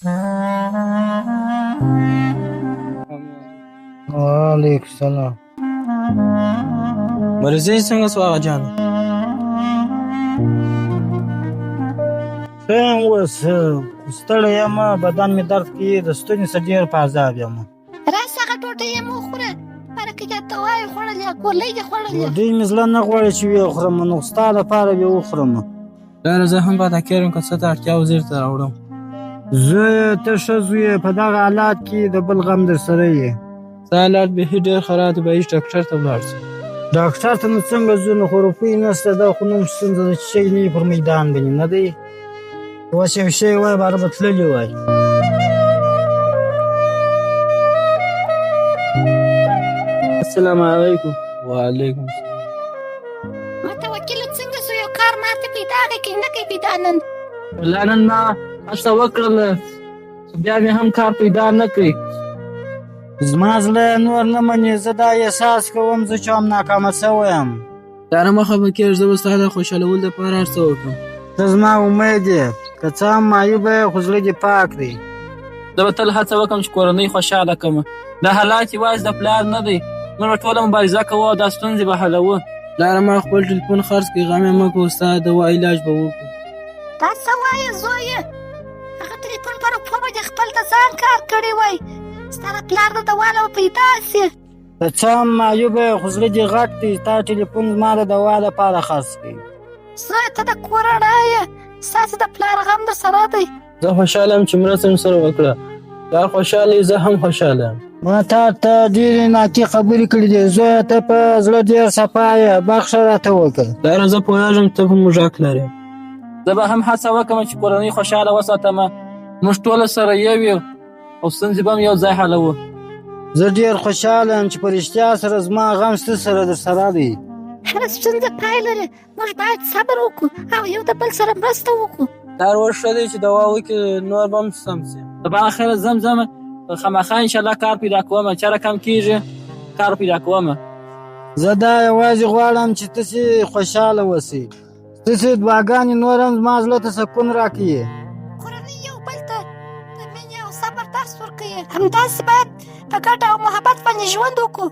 وعلیکم السلام. مرزي څنګه سو هغه جان؟ ښه یم اوس ستړی یم، بدن مې درد کوي، د ستوني څخه ډېر په عذاب یم. راسه هغه ډوډۍ یې مه وخوره، برکت دوا یې خوړلې، ګولۍ دې خوړلې. ډوډۍ مې زړه نه غواړي چې ویې خورم، نو ستا لپاره به وخورم. پلاره زه هم پاته کېږم که څه ته اړتیا وه زه درته راوړم. زویه ته ښه زوی په دغه حالات کې د بل غم در سره یې. ستا حالات بیخي ډېر خراب دي، باید ډاکټر ته ولاړ شې. ډاکټر ته نو څنګه ځو، نو خو روپۍ نشته، دا خو نوم ستونزه ده چې شی نه وي پر میدان باندې نه دی. اوس یو شی وای باره به تللي وای. السلام علیکم. وعلیکم السلام. متوکله څنګه سو یو کار ماته پیدا دی که نه کوي پیدا نن؟ والله نن ما هڅه وکړله بیا مې هم کار پیدا نه کوي. زما زړه نور نه مني، زه دا احساس کوم زه چې هم ناکامه شوی یم. پلاره مه خفه کېږه، زه به ستا د خوشحالولو دپاره هر څه وکړم. ته زما امید یې، که څه هم معیوبه یې خو زړه دې پاک دی. زه به تل هڅه وکړم چې کورنۍ خوشحاله کړم. دا حالات یوازې د پلار نه دی، موږ به ټوله مبارزه کوو او دا ستونزې به حلوو. پلاره ما خپل ټلیفون خرڅ کړي، غم یې مه کوه، ستا د دوا علاج به وکړو. دا څه وایې زویه؟ هغه ټلیفون په روپو به دې خپل د ځان کار کړی وای، ستا د پلار د دوا نه به پیدا سي. که څه هم معیوبه یې خو زړه دې غټ دی، ستا ټلیفون زما د دوا لپاره خرڅ کړي. زویه ته د کور رڼا یې، ستاسې د پلار غم در سره دی. زه خوشحاله یم چې مرسته مې سره وکړه. پلار خوشحاله یې، زه هم خوشحاله یم. ما تا ته ډېرې ناکې خبرې کړي دي زویه، ته په زړه ډېر صفا یې، بخښه راته وکړه. پلاره زه پوهېږم ته په مذاق لرې، زه به هم هڅه وکړم چې کورنۍ خوشحاله وساتم، موږ ټوله سره یو یو او ستونزې به هم یو ځای حلوو. زه ډېر خوشحاله یم چې په رښتیا سره زما غم ستا سره در سره دی. هره ستونزه پای لري، موږ باید صبر وکړو او یو د بل سره مرسته وکړو. پلار اوس ښه دی چې دوا وکړي، نور به هم سم شي. سبا خیر زم خامخا انشاءالله کار پیدا کوم، چېرې کم کېږي کار پیدا کوم. زه دا یوازې غواړم چې تاسې خوشحاله اوسئ، تاسې دعاګانې نور هم زما زړه ته سکون راکوي. کورنۍ یو بل ته د مینې او صبر درس ورکوي، همداسې باید په ګډه او محبت باندې ژوند وکړو.